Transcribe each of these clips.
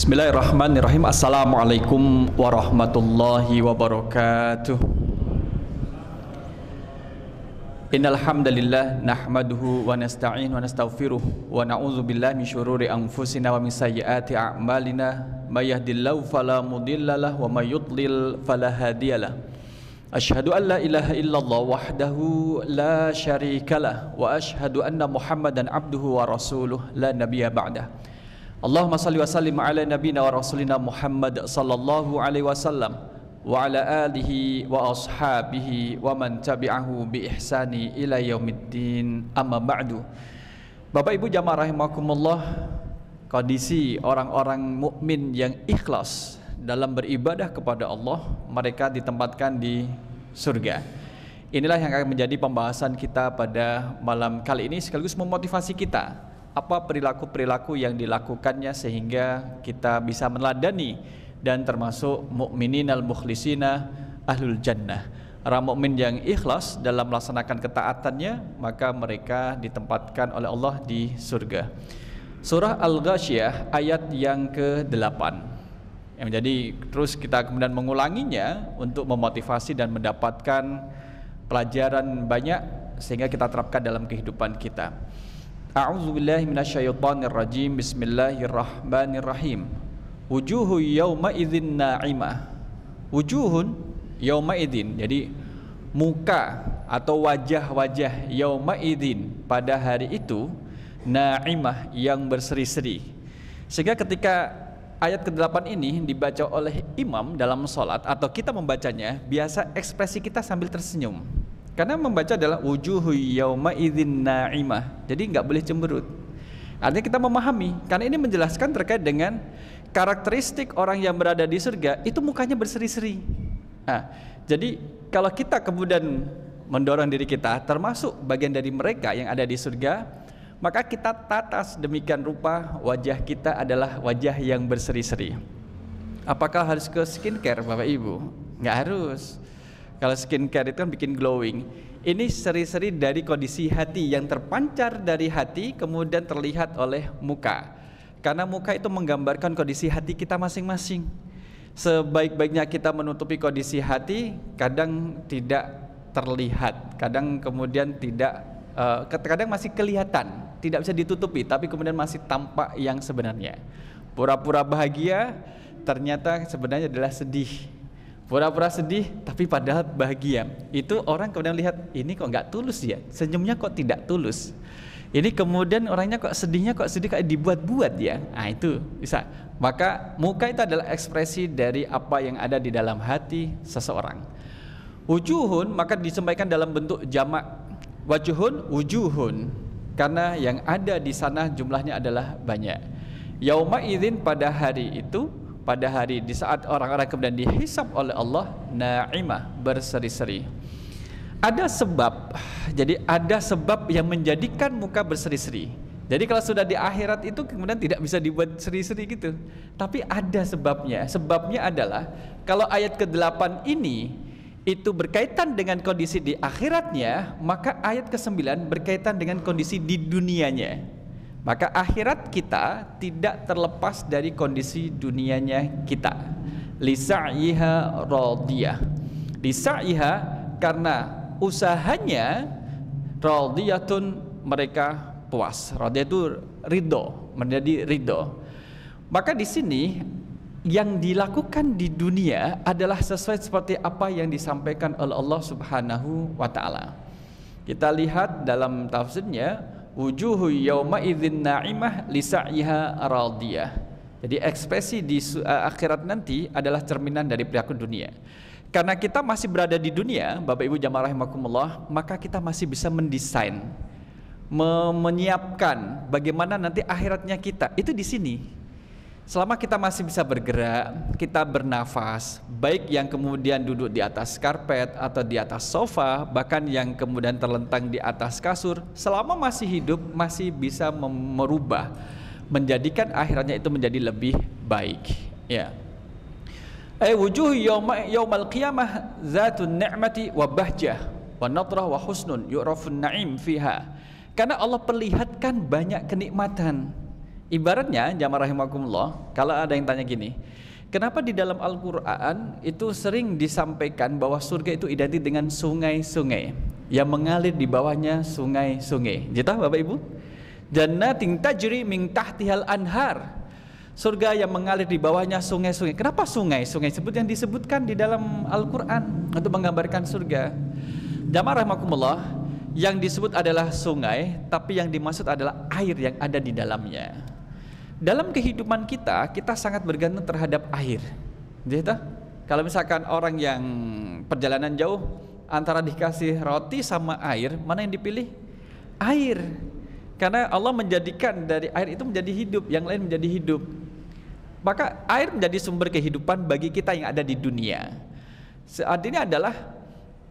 Bismillahirrahmanirrahim. Assalamualaikum warahmatullahi wabarakatuh. Innal hamdalillah nahmaduhu wa nasta'inu wa nastaghfiruh wa na'udzu billahi min syururi anfusina wa min sayyiati a'malina may yahdihillahu fala mudhillalah wa may yudlil fala hadiyalah. Asyhadu an la ilaha illallah wahdahu la syarikalah wa asyhadu anna Muhammadan abduhu wa rasuluh la nabiyya ba'dah. Allahumma salli wa sallim ala nabina wa rasulina Muhammad sallallahu alaihi wasallam wa ala alihi wa ashabihi wa man tabi'ahu bi ihsani ila yaumiddin, amma ba'du. Bapak Ibu jamaah rahimakumullah, kondisi orang-orang mukmin yang ikhlas dalam beribadah kepada Allah, mereka ditempatkan di surga. Inilah yang akan menjadi pembahasan kita pada malam kali ini, sekaligus memotivasi kita apa perilaku-perilaku yang dilakukannya sehingga kita bisa meneladani dan termasuk mukminin al-mukhlisina ahlul jannah. Orang mukmin yang ikhlas dalam melaksanakan ketaatannya, maka mereka ditempatkan oleh Allah di surga. Surah Al-Ghasyiyah ayat yang ke-8. Yang menjadi terus kita kemudian mengulanginya untuk memotivasi dan mendapatkan pelajaran banyak sehingga kita terapkan dalam kehidupan kita. A'udzubillahi minasyaitonirrajim. Bismillahirrahmanirrahim. Wujuhu yawma idzin na'imah. Wujuhun yawma idzin, jadi muka atau wajah-wajah yawma idzin pada hari itu na'imah, yang berseri-seri. Sehingga ketika ayat ke-8 ini dibaca oleh imam dalam sholat atau kita membacanya, biasa ekspresi kita sambil tersenyum. Karena membaca adalah wujuhu yauma idzin na'imah. Jadi nggak boleh cemberut. Artinya kita memahami, karena ini menjelaskan terkait dengan karakteristik orang yang berada di surga, itu mukanya berseri-seri. Nah, jadi kalau kita kemudian mendorong diri kita termasuk bagian dari mereka yang ada di surga, maka kita tata sedemikian rupa wajah kita adalah wajah yang berseri-seri. Apakah harus ke skincare Bapak Ibu? Nggak harus. Kalau skincare itu kan bikin glowing. Ini seri-seri dari kondisi hati yang terpancar dari hati kemudian terlihat oleh muka. Karena muka itu menggambarkan kondisi hati kita masing-masing. Sebaik-baiknya kita menutupi kondisi hati, kadang tidak terlihat, kadang kemudian tidak, kadang masih kelihatan, tidak bisa ditutupi, tapi kemudian masih tampak yang sebenarnya. Pura-pura bahagia, ternyata sebenarnya adalah sedih. Pura-pura sedih tapi padahal bahagia. Itu orang kemudian lihat, ini kok nggak tulus ya, senyumnya kok tidak tulus. Ini kemudian orangnya kok sedih kayak dibuat-buat ya. Nah itu bisa. Maka muka itu adalah ekspresi dari apa yang ada di dalam hati seseorang. Wujuhun maka disampaikan dalam bentuk jamak. Wajuhun, wujuhun. Karena yang ada di sana jumlahnya adalah banyak. Yauma idzin pada hari itu, pada hari di saat orang-orang kemudian dihisab oleh Allah, na'imah, berseri-seri. Ada sebab, jadi ada sebab yang menjadikan muka berseri-seri. Jadi kalau sudah di akhirat itu kemudian tidak bisa dibuat seri-seri gitu. Tapi ada sebabnya. Sebabnya adalah kalau ayat ke-8 ini itu berkaitan dengan kondisi di akhiratnya, maka ayat ke-9 berkaitan dengan kondisi di dunianya. Maka akhirat kita tidak terlepas dari kondisi dunianya kita. Lisa'yiha radiyah. Lisa'yiha karena usahanya, radiyatun mereka puas. Radiyah itu ridho, menjadi ridho. Maka di sini yang dilakukan di dunia adalah sesuai seperti apa yang disampaikan oleh Allah Subhanahu wa taala. Kita lihat dalam tafsirnya, wujuhu yauma idzin na'imah lisa'yiha radiyah. Jadi ekspresi di akhirat nanti adalah cerminan dari perilaku dunia. Karena kita masih berada di dunia, Bapak Ibu jamaah rahimakumullah, maka kita masih bisa mendesain, menyiapkan bagaimana nanti akhiratnya kita. Itu di sini. Selama kita masih bisa bergerak, kita bernafas, baik yang kemudian duduk di atas karpet atau di atas sofa, bahkan yang kemudian terlentang di atas kasur, selama masih hidup masih bisa merubah, menjadikan akhiratnya itu menjadi lebih baik. Ya. Wujuh yaumal qiyamah zatun ni'mati wa bahjah wa nadrah wa husnun yu'rafun na'im fiha. Karena Allah perlihatkan banyak kenikmatan. Ibaratnya jamaah rahimakumullah, kalau ada yang tanya gini, kenapa di dalam Al-Quran itu sering disampaikan bahwa surga itu identik dengan sungai-sungai yang mengalir di bawahnya sungai-sungai? Gitu Bapak Ibu? Jannatin tajri min tahtihal anhar. Surga yang mengalir di bawahnya sungai-sungai. Kenapa sungai? Sungai sebut yang disebutkan di dalam Al-Quran untuk menggambarkan surga. Jamaah rahimakumullah, yang disebut adalah sungai, tapi yang dimaksud adalah air yang ada di dalamnya. Dalam kehidupan kita, kita sangat bergantung terhadap air. Gitu? Kalau misalkan orang yang perjalanan jauh, antara dikasih roti sama air, mana yang dipilih? Air. Karena Allah menjadikan dari air itu menjadi hidup, yang lain menjadi hidup. Maka air menjadi sumber kehidupan bagi kita yang ada di dunia. Artinya adalah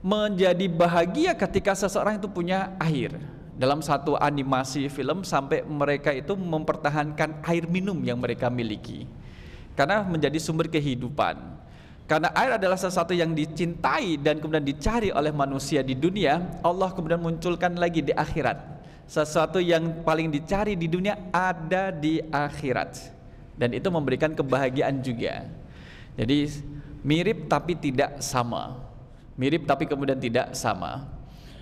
menjadi bahagia ketika seseorang itu punya air. Dalam satu animasi film sampai mereka itu mempertahankan air minum yang mereka miliki, karena menjadi sumber kehidupan. Karena air adalah sesuatu yang dicintai dan kemudian dicari oleh manusia di dunia, Allah kemudian munculkan lagi di akhirat. Sesuatu yang paling dicari di dunia ada di akhirat, dan itu memberikan kebahagiaan juga. Jadi mirip tapi tidak sama. Mirip tapi kemudian tidak sama.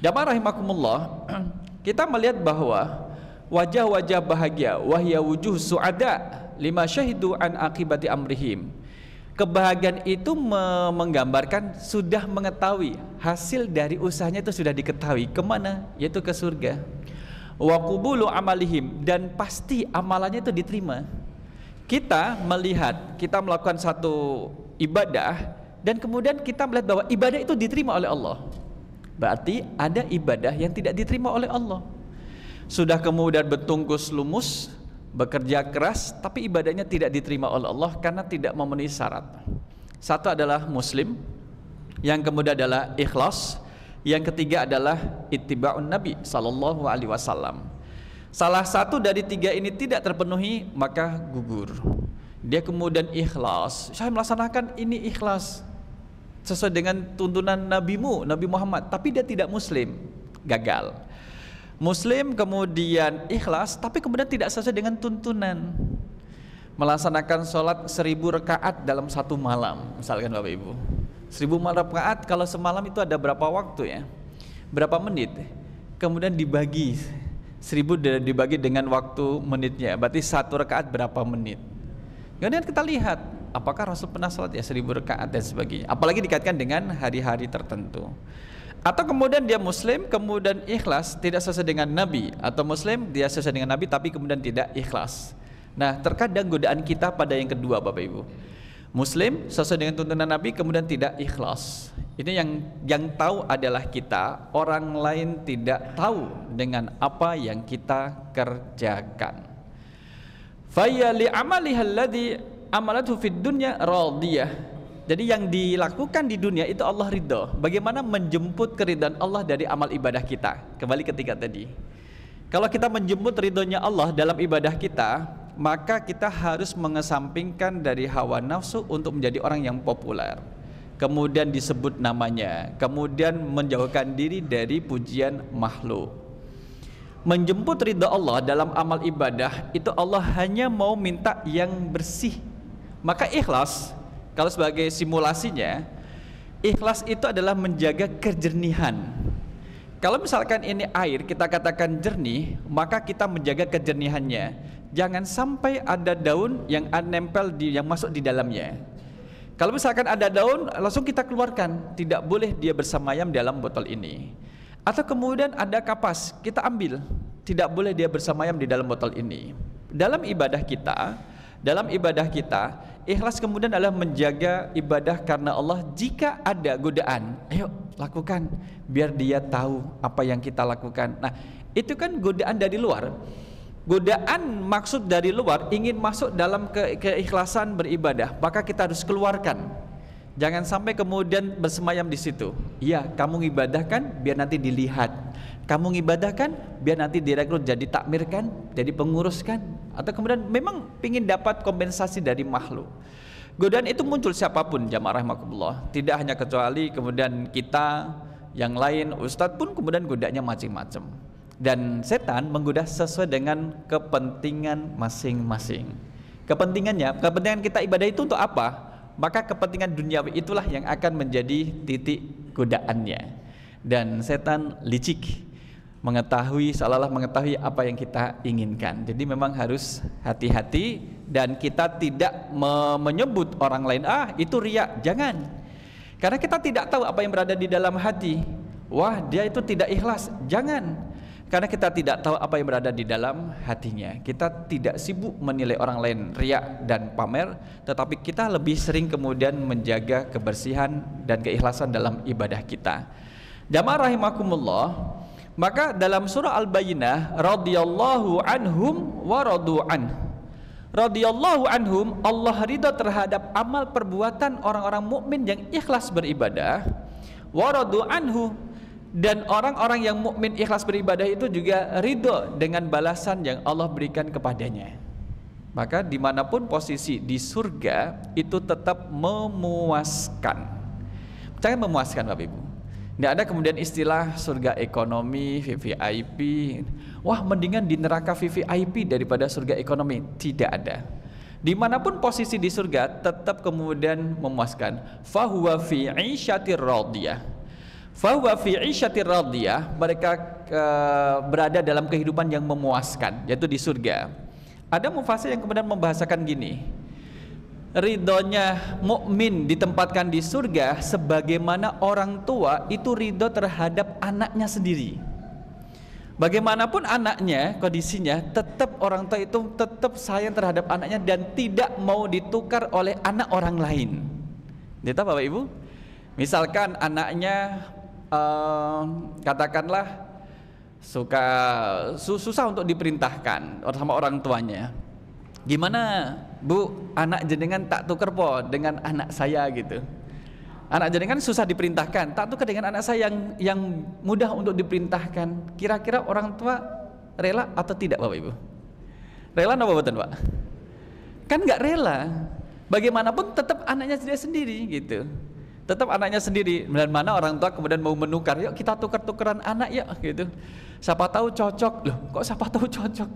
Jamaah rahimakumullah, kita melihat bahwa wajah-wajah bahagia, wahya wujuh su'ada lima syahidu an akibati amrihim. Kebahagiaan itu menggambarkan sudah mengetahui hasil dari usahanya itu sudah diketahui kemana, yaitu ke surga. Wa qubulu amalihim, dan pasti amalannya itu diterima. Kita melihat, kita melakukan satu ibadah dan kemudian kita melihat bahwa ibadah itu diterima oleh Allah. Berarti ada ibadah yang tidak diterima oleh Allah. Sudah kemudian bertungkus lumus, bekerja keras, tapi ibadahnya tidak diterima oleh Allah karena tidak memenuhi syarat. Satu adalah muslim, yang kemudian adalah ikhlas, yang ketiga adalah ittiba'un Nabi sallallahu alaihi wasallam. Salah satu dari tiga ini tidak terpenuhi, maka gugur. Dia kemudian ikhlas, saya melaksanakan ini ikhlas sesuai dengan tuntunan nabimu, Nabi Muhammad, tapi dia tidak muslim, gagal. Muslim kemudian ikhlas, tapi kemudian tidak sesuai dengan tuntunan. Melaksanakan sholat 1000 rakaat dalam satu malam, misalkan Bapak Ibu. 1000 rakaat kalau semalam itu ada berapa waktu ya? Berapa menit? Kemudian dibagi 1000 dibagi dengan waktu menitnya, berarti satu rakaat berapa menit? Kemudian kita lihat apakah Rasul pernah sholat ya 1000 rakaat dan sebagainya. Apalagi dikaitkan dengan hari-hari tertentu. Atau kemudian dia muslim kemudian ikhlas tidak sesuai dengan Nabi, atau muslim dia sesuai dengan Nabi tapi kemudian tidak ikhlas. Nah, terkadang godaan kita pada yang kedua Bapak Ibu. Muslim sesuai dengan tuntunan Nabi kemudian tidak ikhlas. Ini yang tahu adalah kita, orang lain tidak tahu dengan apa yang kita kerjakan. Faya li amaliha alladhi amalathu fid dunya radiyah. Jadi yang dilakukan di dunia itu Allah ridho. Bagaimana menjemput keridhaan Allah dari amal ibadah kita? Kembali ketika tadi, kalau kita menjemput ridhonya Allah dalam ibadah kita, maka kita harus mengesampingkan dari hawa nafsu untuk menjadi orang yang populer, kemudian disebut namanya, kemudian menjauhkan diri dari pujian makhluk. Menjemput ridha Allah dalam amal ibadah itu Allah hanya mau minta yang bersih. Maka ikhlas, kalau sebagai simulasinya, ikhlas itu adalah menjaga kejernihan. Kalau misalkan ini air kita katakan jernih, maka kita menjaga kejernihannya. Jangan sampai ada daun yang nempel yang masuk di dalamnya. Kalau misalkan ada daun, langsung kita keluarkan, tidak boleh dia bersemayam dalam botol ini. Atau kemudian ada kapas, kita ambil, tidak boleh dia bersemayam di dalam botol ini. Dalam ibadah kita, ikhlas kemudian adalah menjaga ibadah karena Allah. Jika ada godaan, ayo lakukan, biar dia tahu apa yang kita lakukan. Nah, itu kan godaan dari luar. Godaan maksud dari luar ingin masuk dalam keikhlasan beribadah, maka kita harus keluarkan. Jangan sampai kemudian bersemayam di situ. Iya, kamu ngibadahkan biar nanti dilihat. Kamu ngibadahkan biar nanti direkrut jadi takmirkan, jadi penguruskan, atau kemudian memang ingin dapat kompensasi dari makhluk. Godaan itu muncul siapapun jamaah rahimakumullah, tidak hanya kecuali kemudian kita, yang lain, ustadz pun kemudian godaannya macam-macam. Dan setan menggoda sesuai dengan kepentingan masing-masing. Kepentingan kita ibadah itu untuk apa? Maka kepentingan duniawi itulah yang akan menjadi titik godaannya. Dan setan licik, seolah-olah mengetahui apa yang kita inginkan. Jadi memang harus hati-hati, dan kita tidak menyebut orang lain, itu riya, jangan. Karena kita tidak tahu apa yang berada di dalam hati. Wah, dia itu tidak ikhlas, jangan. Karena kita tidak tahu apa yang berada di dalam hatinya. Kita tidak sibuk menilai orang lain riya dan pamer, tetapi kita lebih sering kemudian menjaga kebersihan dan keikhlasan dalam ibadah kita. Jamaah rahimakumullah, maka dalam surah Al-Bayyinah, radhiyallahu anhum wa radu an. Radhiyallahu anhum, Allah ridha terhadap amal perbuatan orang-orang mukmin yang ikhlas beribadah. Wa radu anhu, dan orang-orang yang mukmin ikhlas beribadah itu juga ridho dengan balasan yang Allah berikan kepadanya. Maka dimanapun posisi di surga itu tetap memuaskan. Jangan memuaskan Bapak Ibu. Tidak ada kemudian istilah surga ekonomi, VVIP. Wah, mendingan di neraka VVIP daripada surga ekonomi. Tidak ada. Dimanapun posisi di surga tetap kemudian memuaskan. Fahuwa fi 'isyatir radiyah. Fahuwa fi 'isyatir radiyah, mereka berada dalam kehidupan yang memuaskan, yaitu di surga. Ada mufasir yang kemudian membahasakan gini, ridhonya mukmin ditempatkan di surga sebagaimana orang tua itu ridho terhadap anaknya sendiri. Bagaimanapun anaknya kondisinya, tetap orang tua itu tetap sayang terhadap anaknya dan tidak mau ditukar oleh anak orang lain. Gitu Bapak Ibu? Misalkan anaknya katakanlah susah untuk diperintahkan sama orang tuanya. Gimana Bu, anak jenengan tak tukar po dengan anak saya gitu. Anak jenengan susah diperintahkan, tak tukar dengan anak saya yang mudah untuk diperintahkan. Kira-kira orang tua rela atau tidak Bapak Ibu? Rela apa betul Pak? Kan nggak rela. Bagaimanapun tetap anaknya dia sendiri gitu. Tetap anaknya sendiri. Dan mana orang tua kemudian mau menukar, yuk kita tukar-tukaran anak ya gitu. Siapa tahu cocok. Loh, kok siapa tahu cocok?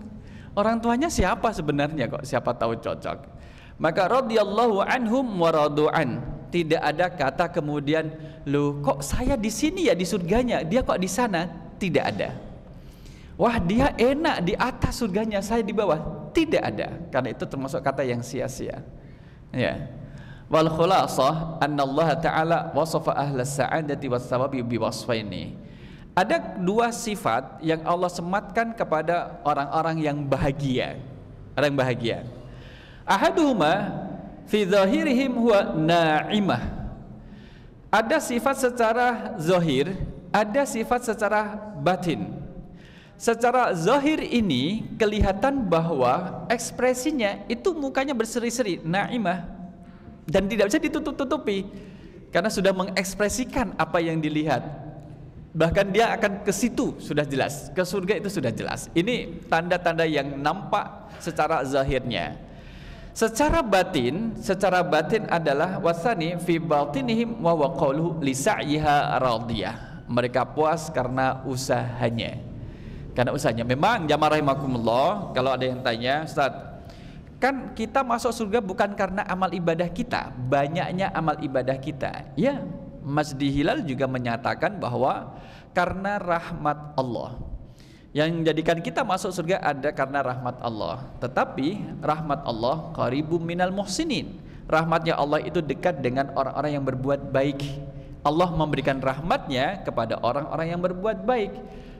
Orang tuanya siapa sebenarnya kok siapa tahu cocok? Maka radhiyallahu anhum wa radu'an. Tidak ada kata kemudian, loh kok saya di sini ya di surganya, dia kok di sana? Tidak ada. Wah, dia enak di atas surganya, saya di bawah. Tidak ada. Karena itu termasuk kata yang sia-sia. Ya. Wal khulasah anna Allah Ta'ala wasafa ahlas sa'adati was sawabi biwasfaini. Ada dua sifat yang Allah sematkan kepada orang-orang yang bahagia. Orang yang bahagia. Ahaduhuma fi zahirihim huwa na'imah. Ada sifat secara zahir, ada sifat secara batin. Secara zahir ini kelihatan bahwa ekspresinya itu mukanya berseri-seri, na'imah. Dan tidak bisa ditutup-tutupi karena sudah mengekspresikan apa yang dilihat. Bahkan dia akan ke situ sudah jelas, ke surga itu sudah jelas. Ini tanda-tanda yang nampak secara zahirnya. Secara batin adalah wasani fi batinihim wa waqalu li sa'yiha radiyah. Mereka puas karena usahanya. Karena usahanya. Memang jamaah rahimakumullah, kalau ada yang tanya, Ustaz, kan kita masuk surga bukan karena amal ibadah kita, banyaknya amal ibadah kita. Ya, Mas Di Hilal juga menyatakan bahwa karena rahmat Allah. Yang menjadikan kita masuk surga ada karena rahmat Allah. Tetapi rahmat Allah qaribum minal muhsinin. Rahmatnya Allah itu dekat dengan orang-orang yang berbuat baik. Allah memberikan rahmatnya kepada orang-orang yang berbuat baik.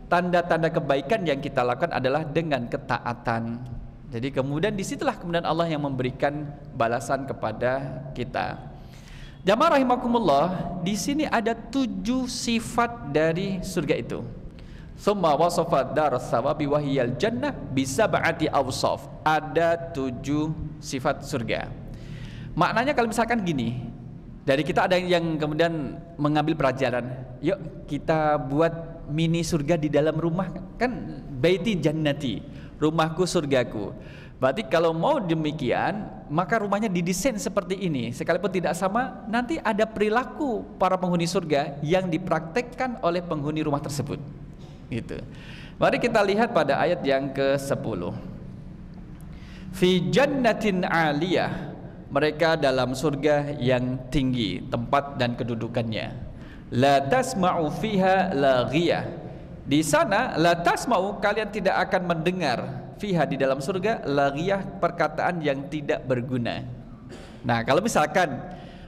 Tanda-tanda kebaikan yang kita lakukan adalah dengan ketaatan. Jadi kemudian disitulah kemudian Allah yang memberikan balasan kepada kita. Jamaah rahimakumullah, di sini ada 7 sifat dari surga itu. Summa wasafa daras sawabi wahiyal jannah bisab'ati awsaf. Ada 7 sifat surga. Maknanya kalau misalkan gini, dari kita ada yang kemudian mengambil pelajaran, yuk kita buat mini surga di dalam rumah, kan baiti jannati, rumahku surgaku. Berarti kalau mau demikian, maka rumahnya didesain seperti ini. Sekalipun tidak sama, nanti ada perilaku para penghuni surga yang dipraktekkan oleh penghuni rumah tersebut. Gitu. Mari kita lihat pada ayat yang ke-10. Fi jannatin 'aliyah, mereka dalam surga yang tinggi tempat dan kedudukannya. La tasma'u fiha laghiyah. Di sana la tasma'u, kalian tidak akan mendengar, fiha di dalam surga, laghiyah, perkataan yang tidak berguna. Nah, kalau misalkan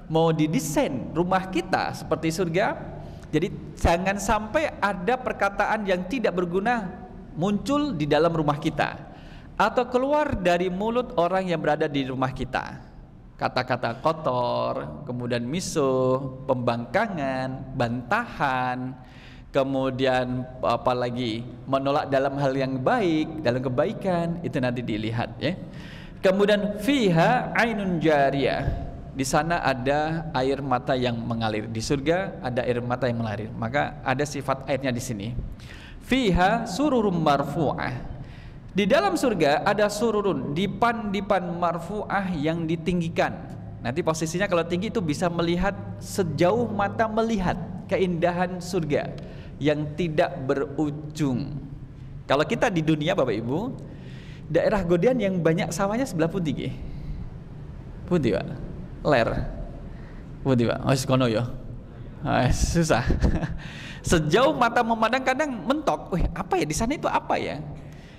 mau didesain rumah kita seperti surga, jadi jangan sampai ada perkataan yang tidak berguna muncul di dalam rumah kita atau keluar dari mulut orang yang berada di rumah kita. Kata-kata kotor, kemudian misuh, pembangkangan, bantahan, kemudian apalagi menolak dalam hal yang baik, dalam kebaikan, itu nanti dilihat ya. Kemudian fiha ainun jariyah, di sana ada air mata yang mengalir. Di surga ada air mata yang mengalir, maka ada sifat airnya di sini. Fiha sururum marfu'ah, di dalam surga ada sururun, dipan-dipan marfu'ah yang ditinggikan. Nanti posisinya kalau tinggi itu bisa melihat sejauh mata melihat keindahan surga yang tidak berujung. Kalau kita di dunia Bapak Ibu, daerah Godean yang banyak sawahnya sebelah pun tinggi. Pundi Pak? Ler. Pundi Pak? Oh sekono ya. Susah. Sejauh mata memandang kadang mentok. Wih, apa ya di sana itu apa ya?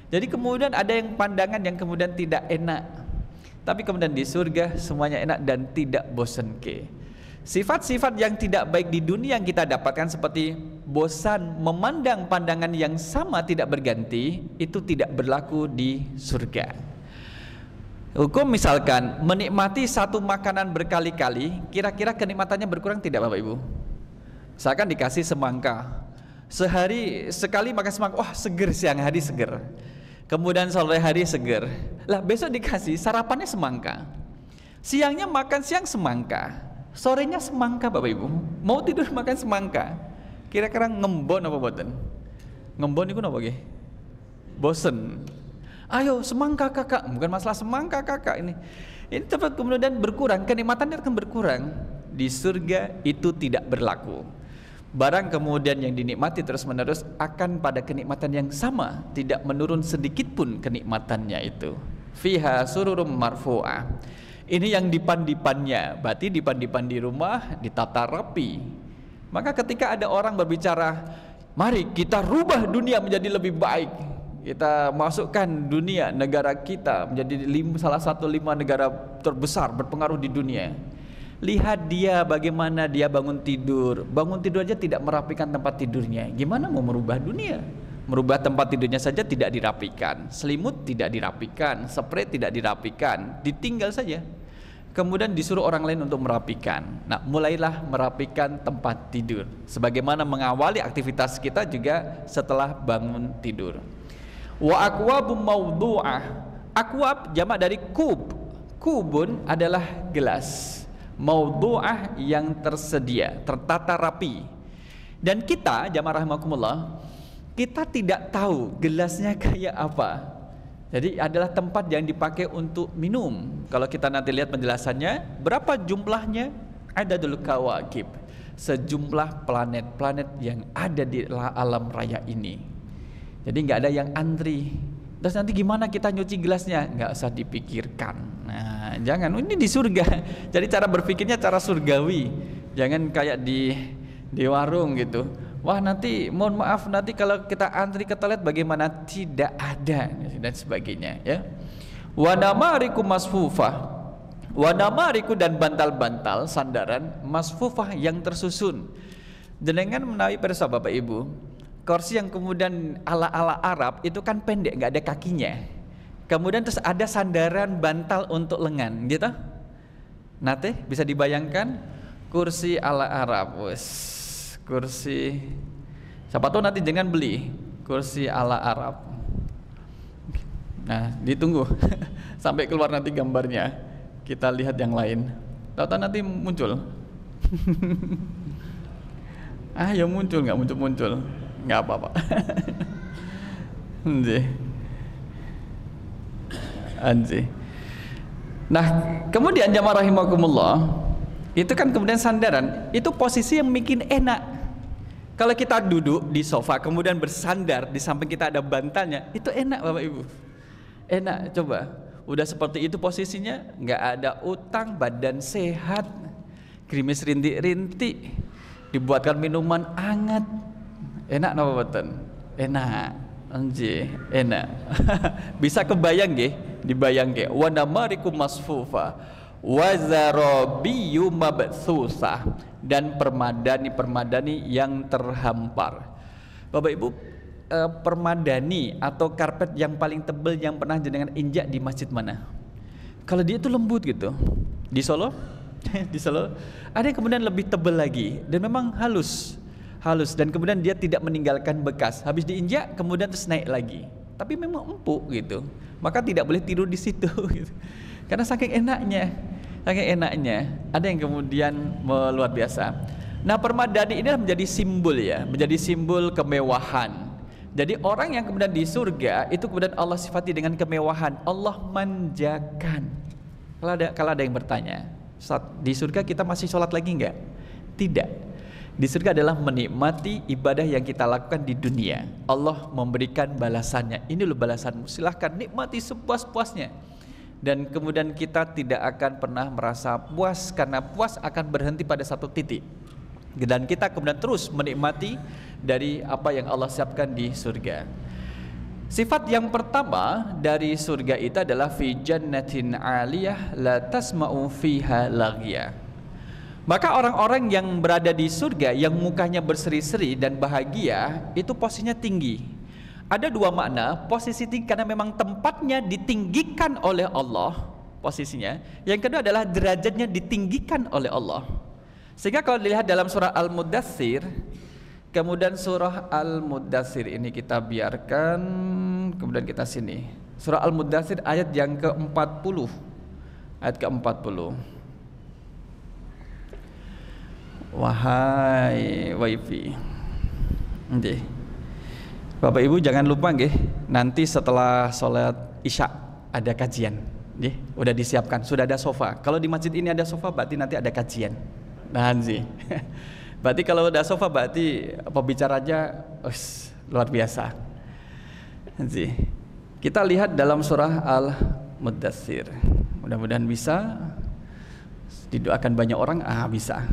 Jadi kemudian ada yang pandangan yang kemudian tidak enak. Tapi kemudian di surga semuanya enak dan tidak bosan ke. Sifat-sifat yang tidak baik di dunia yang kita dapatkan seperti bosan memandang pandangan yang sama tidak berganti, itu tidak berlaku di surga. Hukum misalkan menikmati satu makanan berkali-kali, kira-kira kenikmatannya berkurang tidak Bapak Ibu? Misalkan dikasih semangka, sehari sekali makan semangka, wah seger, siang hari seger, kemudian sore hari seger. Lah besok dikasih sarapannya semangka, siangnya makan siang semangka, sorenya semangka Bapak Ibu, mau tidur makan semangka, kira-kira ngembon apa boten? Ngembon itu apa ge? Bosen. Ayo semangka kakak, bukan masalah semangka kakak ini tepat kemudian berkurang, kenikmatannya akan berkurang. Di surga itu tidak berlaku. Barang kemudian yang dinikmati terus menerus akan pada kenikmatan yang sama, tidak menurun sedikit pun kenikmatannya itu. Fiha sururum marfu'ah. Ini yang dipan-dipannya, berarti dipan-dipan di rumah ditata rapi. Maka ketika ada orang berbicara, mari kita rubah dunia menjadi lebih baik, kita masukkan dunia negara kita menjadi salah satu 5 negara terbesar berpengaruh di dunia. Lihat dia bagaimana dia bangun tidur aja tidak merapikan tempat tidurnya. Gimana mau merubah dunia? Merubah tempat tidurnya saja tidak dirapikan, selimut tidak dirapikan, spray tidak dirapikan, ditinggal saja. Kemudian disuruh orang lain untuk merapikan. Nah, mulailah merapikan tempat tidur. Sebagaimana mengawali aktivitas kita juga setelah bangun tidur. Wa akwabum mawdu'ah. Akwab jamak dari kub. Kubun adalah gelas. Mawdu'ah yang tersedia, tertata rapi. Dan kita jamaah rahimakumullah, kita tidak tahu gelasnya kayak apa. Jadi adalah tempat yang dipakai untuk minum. Kalau kita nanti lihat penjelasannya, berapa jumlahnya? Adadul kawakib, sejumlah planet-planet yang ada di alam raya ini. Jadi nggak ada yang antri. Terus nanti gimana kita nyuci gelasnya? Nggak usah dipikirkan. Nah, jangan. Ini di surga. Jadi cara berpikirnya cara surgawi. Jangan kayak di warung gitu. Wah nanti mohon maaf nanti kalau kita antri ke toilet bagaimana? Tidak ada dan sebagainya ya. Wa namariku masfufah. Wa namariku dan bantal-bantal sandaran masfufah yang tersusun. Dengan menawi persa Bapak Ibu, kursi yang kemudian ala-ala Arab itu kan pendek, nggak ada kakinya. Kemudian terus ada sandaran bantal untuk lengan, gitu. Nanti bisa dibayangkan kursi ala Arab, wes. Kursi, siapa tahu nanti jangan beli kursi ala Arab. Nah, ditunggu sampai keluar nanti gambarnya. Kita lihat yang lain. Tahu-tahu nanti muncul. Ya muncul nggak muncul. Nggak apa-apa. Anjir. Nah, kemudian jamaah rahimakumullah, itu kan kemudian sandaran, itu posisi yang bikin enak. Kalau kita duduk di sofa kemudian bersandar di samping kita ada bantalnya, itu enak Bapak Ibu. Enak, coba. Udah seperti itu posisinya, nggak ada utang, badan sehat, gerimis rintik-rintik, dibuatkan minuman hangat. Enak napa boten? Enak. Anjir, enak. Bisa kebayang nggih? Dibayang nggih. Wa namarikum masfufa wa zarabiyyu mabtsusah, dan permadani yang terhampar. Bapak Ibu, permadani atau karpet yang paling tebal yang pernah jenengan injak di masjid mana? Kalau dia itu lembut gitu. Di Solo? Di Solo ada yang kemudian lebih tebal lagi dan memang halus dan kemudian dia tidak meninggalkan bekas. Habis diinjak kemudian terus naik lagi. Tapi memang empuk gitu. Maka tidak boleh tidur di situ gitu. Karena saking enaknya ada yang kemudian luar biasa. Nah, permadani ini menjadi simbol ya, menjadi simbol kemewahan. Jadi orang yang kemudian di surga itu kemudian Allah sifati dengan kemewahan. Allah manjakan. Kalau ada yang bertanya, di surga kita masih sholat lagi enggak? Tidak. Di surga adalah menikmati ibadah yang kita lakukan di dunia. Allah memberikan balasannya. Ini loh balasanmu, silahkan nikmati sepuas-puasnya. Dan kemudian kita tidak akan pernah merasa puas, karena puas akan berhenti pada satu titik. Dan kita kemudian terus menikmati dari apa yang Allah siapkan di surga. Sifat yang pertama dari surga itu adalah fi jannatin 'aliyah la tasma'u fiha laghya. Maka orang-orang yang berada di surga yang mukanya berseri-seri dan bahagia itu posisinya tinggi. Ada dua makna, posisi tinggi karena memang tempatnya ditinggikan oleh Allah posisinya. Yang kedua adalah derajatnya ditinggikan oleh Allah. Sehingga kalau dilihat dalam surah Al-Muddatsir, kemudian surah Al-Muddatsir ini kita biarkan, kemudian kita sini. Surah Al-Muddatsir ayat yang ke-40. Ayat ke-40. Wahai wifi. Nggih. Bapak Ibu jangan lupa nggih, nanti setelah sholat Isya ada kajian. Nggih, udah disiapkan, sudah ada sofa. Kalau di masjid ini ada sofa berarti nanti ada kajian. Nah, sih. Berarti kalau udah sofa berarti pembicaranya luar biasa. Sih. Kita lihat dalam surah Al-Muddatsir. Mudah-mudahan bisa. Didoakan banyak orang, bisa.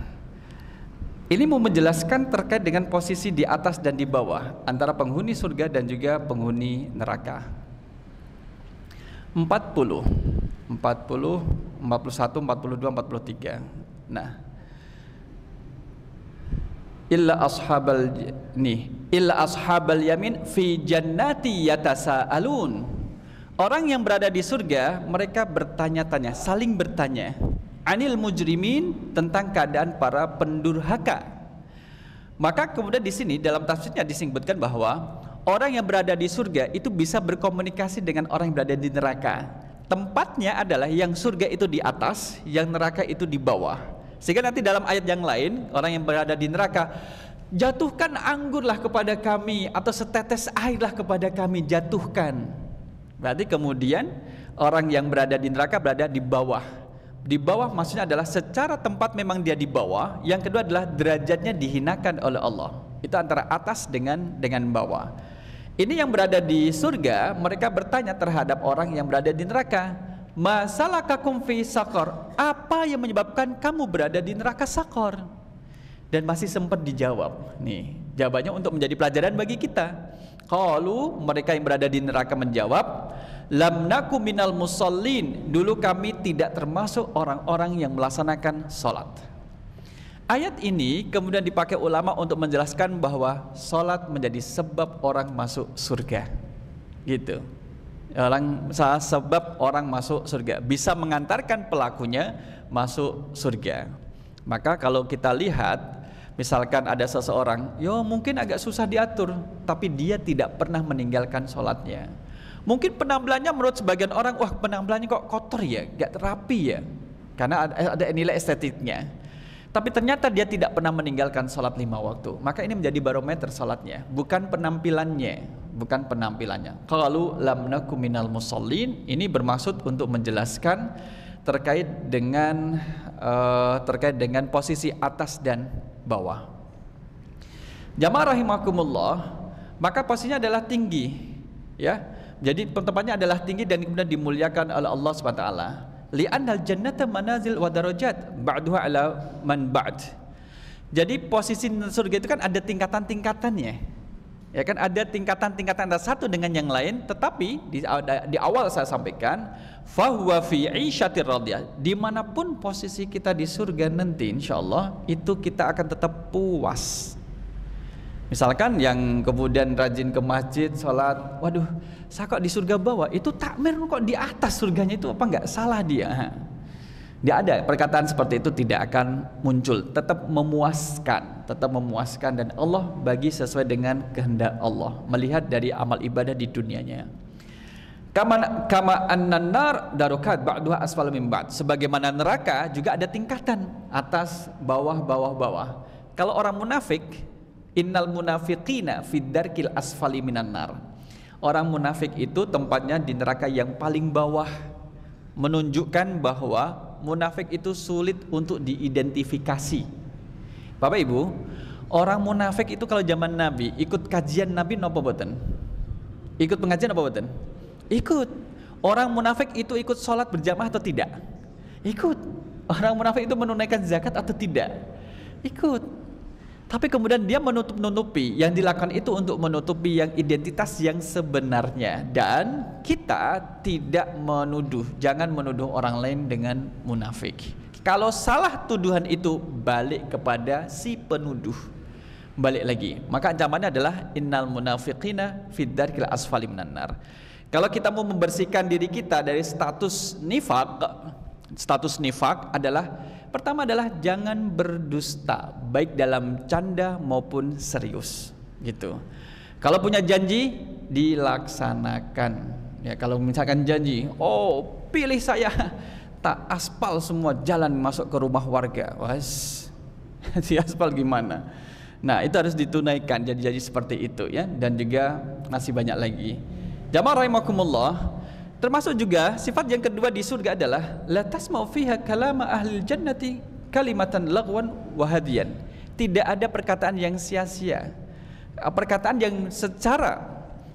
Ini mau menjelaskan terkait dengan posisi di atas dan di bawah antara penghuni surga dan juga penghuni neraka. 40, 41, 42, 43. Nah, illa ashabal yamin fi jannati yatasaalun. Orang yang berada di surga mereka bertanya-tanya, saling bertanya. Anil mujrimin, tentang keadaan para pendurhaka. Maka kemudian di sini dalam tafsirnya disebutkan bahwa orang yang berada di surga itu bisa berkomunikasi dengan orang yang berada di neraka. Tempatnya adalah yang surga itu di atas, yang neraka itu di bawah. Sehingga nanti dalam ayat yang lain, orang yang berada di neraka, jatuhkan anggurlah kepada kami, atau setetes airlah kepada kami, jatuhkan. Berarti kemudian orang yang berada di neraka berada di bawah. Di bawah maksudnya adalah secara tempat memang dia di bawah. Yang kedua adalah derajatnya dihinakan oleh Allah. Itu antara atas dengan bawah. Ini yang berada di surga, mereka bertanya terhadap orang yang berada di neraka, masalakakum fi saqar, apa yang menyebabkan kamu berada di neraka Saqar? Dan masih sempat dijawab. Nih, jawabannya untuk menjadi pelajaran bagi kita. Qalu, mereka yang berada di neraka menjawab, lam naku minal musallin, dulu kami tidak termasuk orang-orang yang melaksanakan sholat. Ayat ini kemudian dipakai ulama untuk menjelaskan bahwa sholat menjadi sebab orang masuk surga. Gitu. Sebab orang masuk surga, bisa mengantarkan pelakunya masuk surga. Maka kalau kita lihat, misalkan ada seseorang, mungkin agak susah diatur, tapi dia tidak pernah meninggalkan sholatnya. Mungkin penampilannya menurut sebagian orang, wah penampilannya kok kotor ya, gak rapi ya, karena ada nilai estetiknya. Tapi ternyata dia tidak pernah meninggalkan sholat 5 waktu. Maka ini menjadi barometer sholatnya, bukan penampilannya. Qalu lam naku minal musallin, ini bermaksud untuk menjelaskan terkait dengan posisi atas dan bawah. Jamaah rahimakumullah, maka posisinya adalah tinggi, ya. Jadi tempatnya adalah tinggi dan kemudian dimuliakan oleh Allah Subhanahu wa taala. Li'annal jannata manazil wa darajat ba'duha ala man ba'd. Jadi posisi surga itu kan ada tingkatan-tingkatannya. Ya kan, ada tingkatan-tingkatan antara satu dengan yang lain, tetapi di awal saya sampaikan fahuwa fi 'isyatir radiyah. Dimanapun posisi kita di surga nanti insyaallah itu kita akan tetap puas. Misalkan yang kemudian rajin ke masjid, sholat, waduh, saya kok di surga bawah, itu takmir kok di atas surganya, itu apa enggak salah dia? Dia ada perkataan seperti itu tidak akan muncul, tetap memuaskan dan Allah bagi sesuai dengan kehendak Allah, melihat dari amal ibadah di dunianya. Kama annan nar darukat ba'duha asfal min ba'd. Sebagaimana neraka juga ada tingkatan, atas, bawah, bawah, bawah. Kalau orang munafik, innal munafiqina fid darkil asfali minan nar. Orang munafik itu tempatnya di neraka yang paling bawah, menunjukkan bahwa munafik itu sulit untuk diidentifikasi. Bapak Ibu, orang munafik itu kalau zaman Nabi ikut kajian Nabi napa boten? Ikut pengajian apa boten? Ikut. Orang munafik itu ikut sholat berjamaah atau tidak? Ikut. Orang munafik itu menunaikan zakat atau tidak? Ikut. Tapi kemudian dia menutup-nutupi, yang dilakukan itu untuk menutupi yang identitas yang sebenarnya. Dan kita tidak menuduh, jangan menuduh orang lain dengan munafik. Kalau salah tuduhan itu balik kepada si penuduh, balik lagi. Maka ancamannya adalah innal munafiqina fid darkil asfali minan nar. Kalau kita mau membersihkan diri kita dari status nifaq adalah pertama adalah jangan berdusta, baik dalam canda maupun serius, gitu. Kalau punya janji dilaksanakan. Ya, kalau misalkan janji, oh pilih saya, tak aspal semua jalan masuk ke rumah warga, was, di aspal gimana? Nah itu harus ditunaikan janji-janji seperti itu ya, dan juga masih banyak lagi. Jamaah rahimakumullah. Termasuk juga sifat yang kedua di surga adalah la tasma'u fiha kalama ahlil jannati kalimatan lagwan wa hadiyan. Tidak ada perkataan yang sia-sia. Perkataan yang secara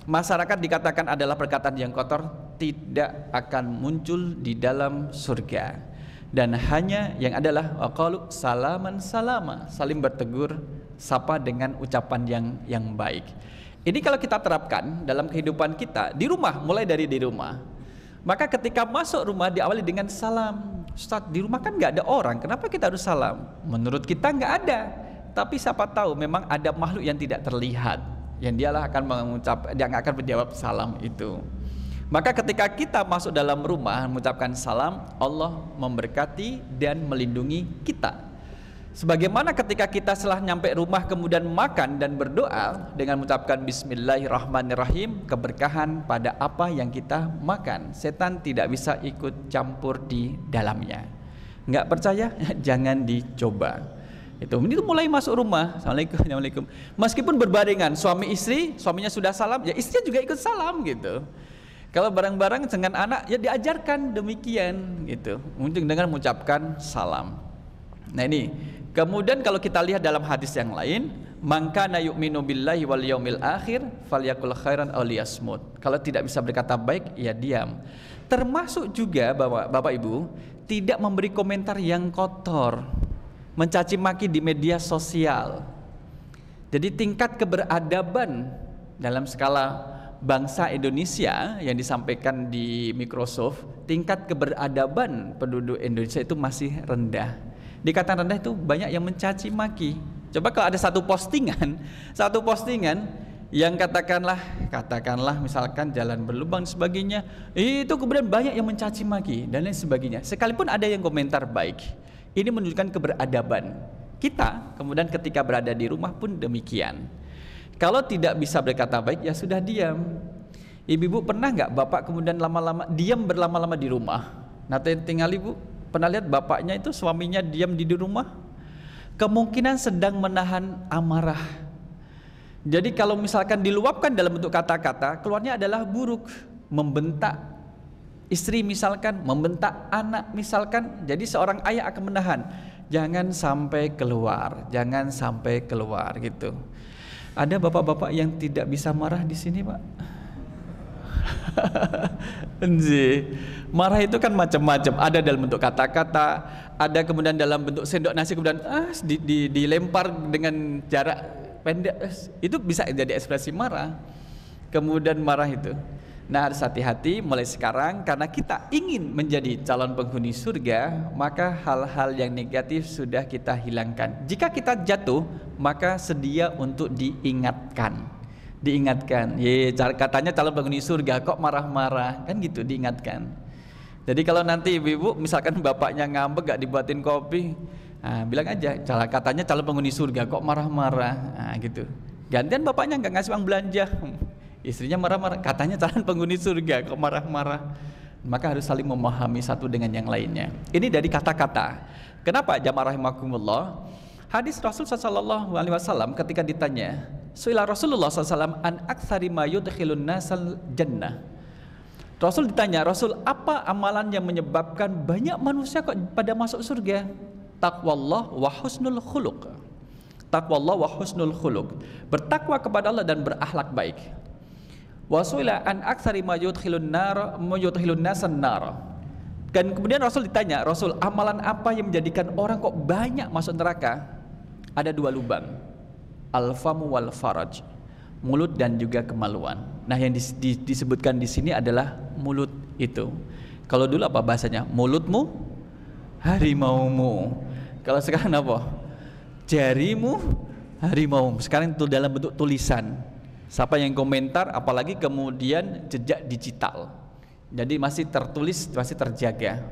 masyarakat dikatakan adalah perkataan yang kotor tidak akan muncul di dalam surga. Dan hanya yang adalah waqalu salaman salama, saling bertegur sapa dengan ucapan yang baik. Ini kalau kita terapkan dalam kehidupan kita di rumah, mulai dari di rumah. Maka ketika masuk rumah diawali dengan salam. Ustaz, di rumah kan nggak ada orang, kenapa kita harus salam? Menurut kita nggak ada, tapi siapa tahu memang ada makhluk yang tidak terlihat, yang dialah yang akan menjawab salam itu. Maka ketika kita masuk dalam rumah mengucapkan salam, Allah memberkati dan melindungi kita. Sebagaimana ketika kita setelah nyampe rumah kemudian makan dan berdoa dengan mengucapkan Bismillahirrahmanirrahim, keberkahan pada apa yang kita makan. Setan tidak bisa ikut campur di dalamnya. Nggak percaya? Jangan dicoba. Itu mulai masuk rumah, Assalamualaikum, Assalamualaikum. Meskipun berbarengan suami istri, suaminya sudah salam, ya istrinya juga ikut salam gitu. Kalau bareng-bareng dengan anak, ya diajarkan demikian gitu. Mungkin dengan mengucapkan salam. Nah ini. Kemudian kalau kita lihat dalam hadis yang lain, man kana yu'minu billahi wal yaumil akhir falyakul khairan aw liyasmut. Kalau tidak bisa berkata baik, ya diam. Termasuk juga Bapak Ibu tidak memberi komentar yang kotor, mencaci maki di media sosial. Jadi tingkat keberadaban dalam skala bangsa Indonesia yang disampaikan di Microsoft, tingkat keberadaban penduduk Indonesia itu masih rendah. Dikatakan rendah itu banyak yang mencaci maki. Coba kalau ada satu postingan yang katakanlah misalkan jalan berlubang dan sebagainya, itu kemudian banyak yang mencaci maki dan lain sebagainya. Sekalipun ada yang komentar baik, ini menunjukkan keberadaban kita. Kemudian ketika berada di rumah pun demikian. Kalau tidak bisa berkata baik, ya sudah diam. Ibu-ibu pernah nggak bapak kemudian lama-lama diam berlama-lama di rumah? Nanti tinggal ibu. Pernah lihat bapaknya itu suaminya diam di rumah? Kemungkinan sedang menahan amarah. Jadi kalau misalkan diluapkan dalam bentuk kata-kata, keluarnya adalah buruk, membentak istri misalkan, membentak anak misalkan. Jadi seorang ayah akan menahan, jangan sampai keluar gitu. Ada bapak-bapak yang tidak bisa marah di sini, Pak? Marah itu kan macam-macam. Ada dalam bentuk kata-kata, ada kemudian dalam bentuk sendok nasi kemudian dilempar dengan jarak pendek. Itu bisa jadi ekspresi marah. Kemudian marah itu. Nah, harus hati-hati mulai sekarang, karena kita ingin menjadi calon penghuni surga, maka hal-hal yang negatif sudah kita hilangkan. Jika kita jatuh, maka sedia untuk diingatkan. Katanya calon penghuni surga kok marah-marah, kan gitu, diingatkan. Jadi kalau nanti ibu-ibu misalkan bapaknya ngambek gak dibuatin kopi, bilang aja katanya calon penghuni surga kok marah-marah, gitu. Gantian bapaknya nggak ngasih uang belanja, istrinya marah-marah, katanya calon penghuni surga kok marah-marah. Maka harus saling memahami satu dengan yang lainnya. Ini dari kata-kata. Kenapa jamaah rahimakumullah? Hadis Rasul sallallahu alaihi wasallam ketika ditanya, suila Rasulullah sallallahu an aktsari ma yudkhilun nasal jannah. Rasul ditanya, Rasul, apa amalan yang menyebabkan banyak manusia kok pada masuk surga? Taqwallah wa husnul khuluq. Taqwallah wa husnul khuluq. Bertakwa kepada Allah dan berakhlak baik. Wa suila an aktsari ma yudkhilun nasan nar. Dan kemudian Rasul ditanya, Rasul, amalan apa yang menjadikan orang kok banyak masuk neraka? Ada dua lubang, al-famu wal faraj, mulut dan juga kemaluan. Nah, yang disebutkan di sini adalah mulut itu. Kalau dulu apa bahasanya? Mulutmu harimaumu. Kalau sekarang apa? Jarimu harimaumu. Sekarang itu dalam bentuk tulisan. Siapa yang komentar, apalagi kemudian jejak digital. Jadi masih tertulis, masih terjaga.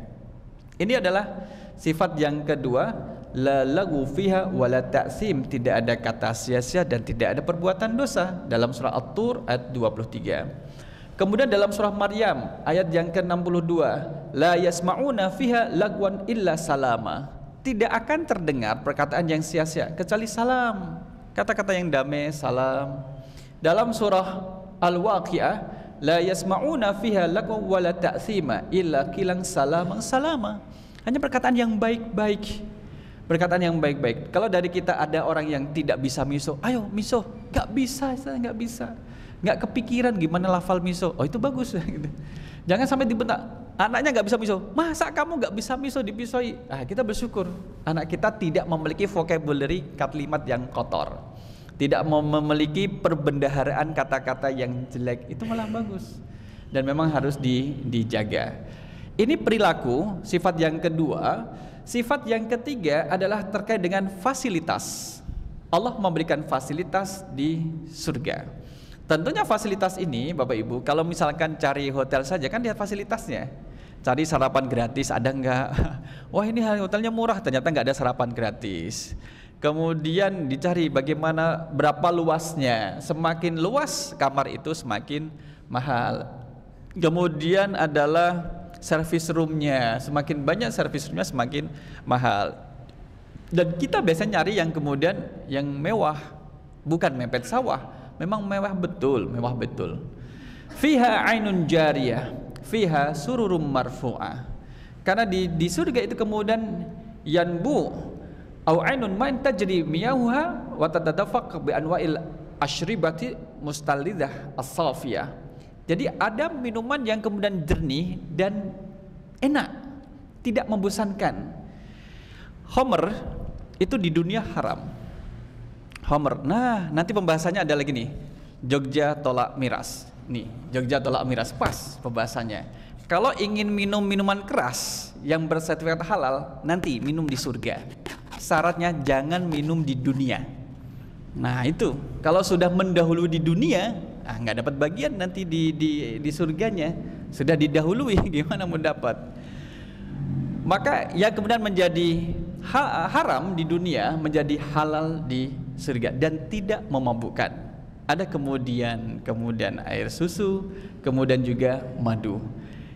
Ini adalah sifat yang kedua, la lagu fiha wala ta'sim, tidak ada kata sia-sia dan tidak ada perbuatan dosa, dalam surah At-Tur ayat 23. Kemudian dalam surah Maryam ayat yang ke-62, la yasma'una fiha lagwan illa salama, tidak akan terdengar perkataan yang sia-sia kecuali salam, kata-kata yang damai, salam. Dalam surah Al-Waqi'ah, la yasma'una fiha lagwan wala ta'thima illa kilang salaman salama, hanya perkataan yang baik-baik. Perkataan yang baik-baik. Kalau dari kita ada orang yang tidak bisa miso, ayo miso, nggak bisa, saya nggak bisa, nggak kepikiran gimana lafal miso. Oh, itu bagus. Gitu. Jangan sampai dibentak, anaknya nggak bisa miso, masa kamu nggak bisa miso, dipisoi. Kita bersyukur anak kita tidak memiliki vocabulary kalimat yang kotor, tidak memiliki perbendaharaan kata-kata yang jelek, itu malah bagus dan memang harus dijaga. Ini perilaku, sifat yang kedua. Sifat yang ketiga adalah terkait dengan fasilitas. Allah memberikan fasilitas di surga. Tentunya fasilitas ini Bapak Ibu, kalau misalkan cari hotel saja kan lihat fasilitasnya. Cari sarapan gratis ada enggak? Wah, ini hotelnya murah, ternyata enggak ada sarapan gratis. Kemudian dicari bagaimana, berapa luasnya. Semakin luas kamar itu semakin mahal. Kemudian adalah service roomnya, semakin banyak service roomnya semakin mahal. Dan kita biasanya nyari yang kemudian yang mewah, bukan mepet sawah, memang mewah betul. Fiha ainun jariyah, fiha sururum marfu'ah. Karena di surga itu kemudian yanbu au ainun main tajri miyahuha wa tatadafaq bi anwa'il asyribati mustallidah as-safiyah. Jadi ada minuman yang kemudian jernih dan enak, tidak membosankan. Homer itu di dunia haram. Homer. Nah, nanti pembahasannya ada lagi nih. Jogja tolak miras. Nih, Jogja tolak miras, pas pembahasannya. Kalau ingin minum minuman keras yang bersertifikat halal, nanti minum di surga. Syaratnya jangan minum di dunia. Nah, itu kalau sudah mendahului di dunia, nggak dapat bagian nanti di surganya, sudah didahului, gimana mau dapat? Maka yang kemudian menjadi haram di dunia menjadi halal di surga dan tidak memabukkan. Ada kemudian air susu, kemudian juga madu,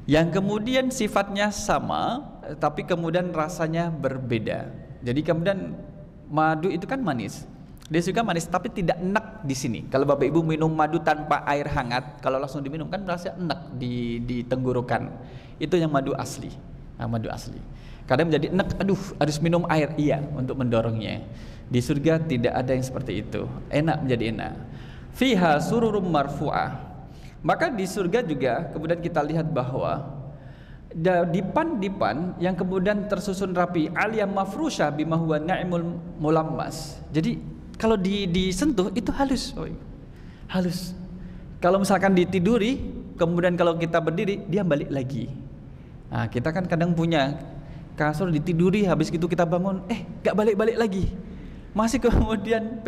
yang kemudian sifatnya sama tapi kemudian rasanya berbeda. Jadi kemudian madu itu kan manis, dia suka manis tapi tidak enak di sini. Kalau Bapak Ibu minum madu tanpa air hangat, kalau langsung diminum kan rasanya enak di tenggorokan. Itu yang madu asli. Nah, madu asli. Kadang menjadi enak, aduh harus minum air, iya, untuk mendorongnya. Di surga tidak ada yang seperti itu. Enak menjadi enak. Fiha sururum marfu'ah. Maka di surga juga kemudian kita lihat bahwa dipan-dipan yang kemudian tersusun rapi, aliyah mafrusyah bima huwa na'imul mulammas. Jadi kalau disentuh itu halus. Halus. Kalau misalkan ditiduri, kemudian kalau kita berdiri dia balik lagi. Nah, kita kan kadang punya kasur ditiduri, habis itu kita bangun, gak balik-balik lagi. Masih kemudian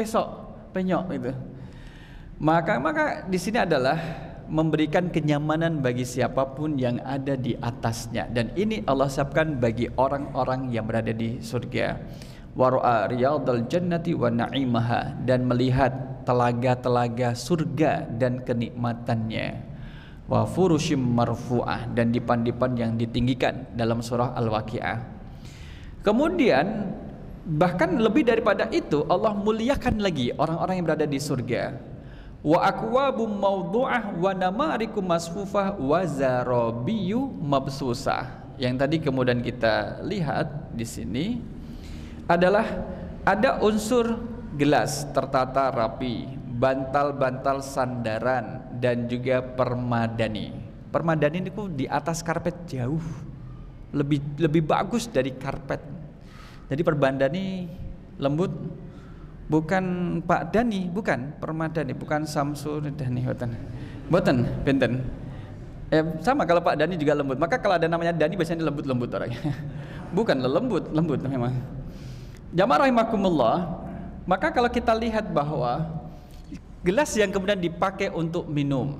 penyok gitu. Maka di sini adalah memberikan kenyamanan bagi siapapun yang ada di atasnya, dan ini Allah siapkan bagi orang-orang yang berada di surga. Wara'a riyadal jannati wa na'imaha, dan melihat telaga-telaga surga dan kenikmatannya. Wa furushim marfu'ah, dan dipan-dipan yang ditinggikan dalam surah Al-Waqi'ah. Kemudian bahkan lebih daripada itu, Allah muliakan lagi orang-orang yang berada di surga. Wa akwabum mawdu'ah wa namarikum masfufah wa zarabiyu mabsusah. Yang tadi kemudian kita lihat di sini adalah ada unsur gelas tertata rapi, bantal-bantal sandaran, dan juga permadani. Permadani itu di atas karpet jauh lebih bagus dari karpet. Jadi permadani lembut. Bukan Pak Dani, bukan Permadani, bukan Samsul Dani, boten benten. Sama kalau Pak Dani juga lembut. Maka kalau ada namanya Dani biasanya lembut-lembut orangnya. Bukan lembut memang. Jamaah rahimakumullah. Maka kalau kita lihat bahwa gelas yang kemudian dipakai untuk minum,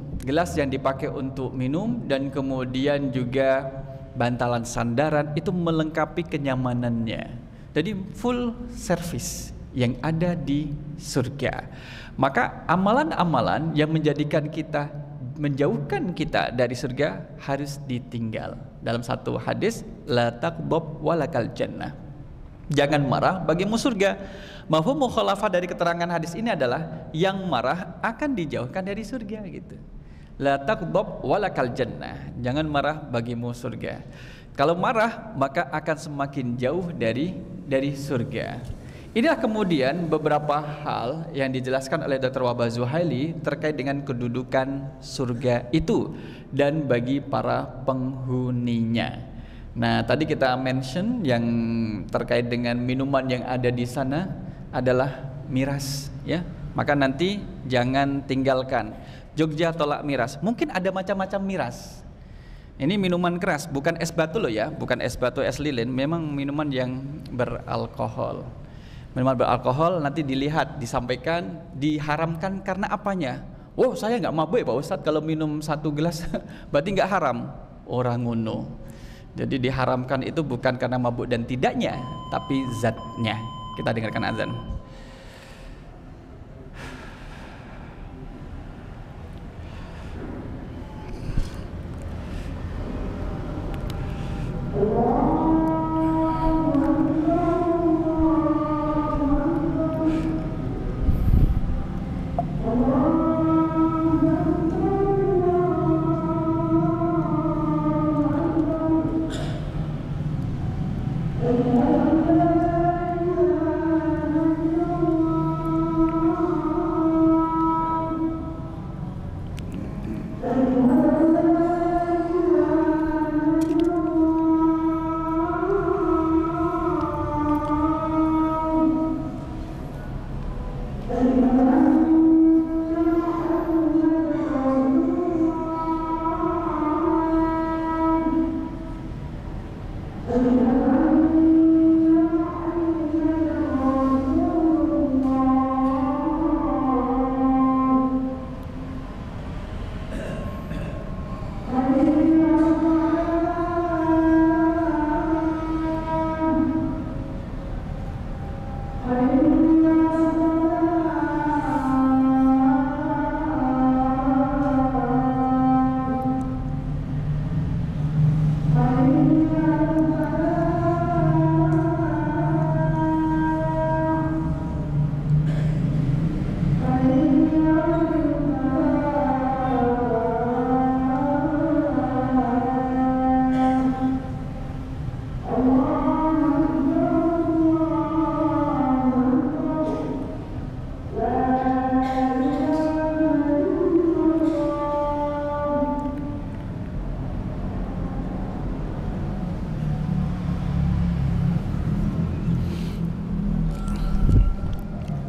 dan kemudian juga bantalan sandaran itu melengkapi kenyamanannya. Jadi full service yang ada di surga. Maka amalan-amalan yang menjauhkan kita dari surga harus ditinggal. Dalam satu hadis, la taqdab walakal jannah. Jangan marah, bagimu surga. Mafhum mukhalafah dari keterangan hadis ini adalah yang marah akan dijauhkan dari surga gitu. La taqdab walakal jannah. Jangan marah, bagimu surga. Kalau marah maka akan semakin jauh dari surga. Inilah kemudian beberapa hal yang dijelaskan oleh Dr. Wahbah Zuhaili terkait dengan kedudukan surga itu dan bagi para penghuninya. Nah, tadi kita mention yang terkait dengan minuman yang ada di sana adalah miras, ya. Maka nanti jangan tinggalkan. Jogja tolak miras. Mungkin ada macam-macam miras. Ini minuman keras, bukan es batu loh ya, bukan es batu, es lilin, memang minuman yang beralkohol. Minuman beralkohol nanti dilihat, disampaikan, diharamkan karena apanya? Oh, saya nggak mabuk ya Pak Ustadz, kalau minum 1 gelas berarti nggak haram. Orang ngono. Jadi diharamkan itu bukan karena mabuk dan tidaknya, tapi zatnya. Kita dengarkan azan.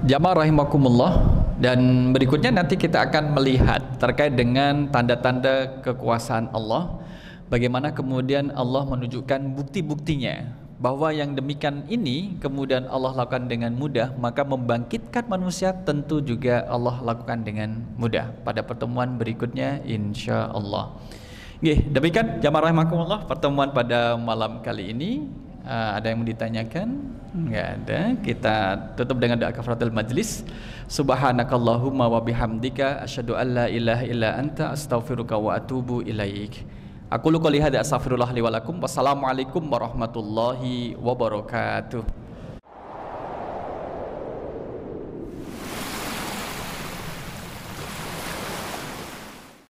Jamaah rahimakumullah, dan berikutnya nanti kita akan melihat terkait dengan tanda-tanda kekuasaan Allah, bagaimana kemudian Allah menunjukkan bukti-buktinya bahwa yang demikian ini kemudian Allah lakukan dengan mudah, maka membangkitkan manusia tentu juga Allah lakukan dengan mudah pada pertemuan berikutnya insya Allah. Demikian jamaah rahimakumullah pertemuan pada malam kali ini. Ada yang mau ditanyakan? Enggak ada. Kita tutup dengan doa kafaratul majlis. Subhanakallahumma wa bihamdika asyhadu an la ilaha illa anta astaghfiruka wa atubu ilaik. Aku qouli hadza astaghfirullah li wa lakum. Wassalamualaikum warahmatullahi wabarakatuh.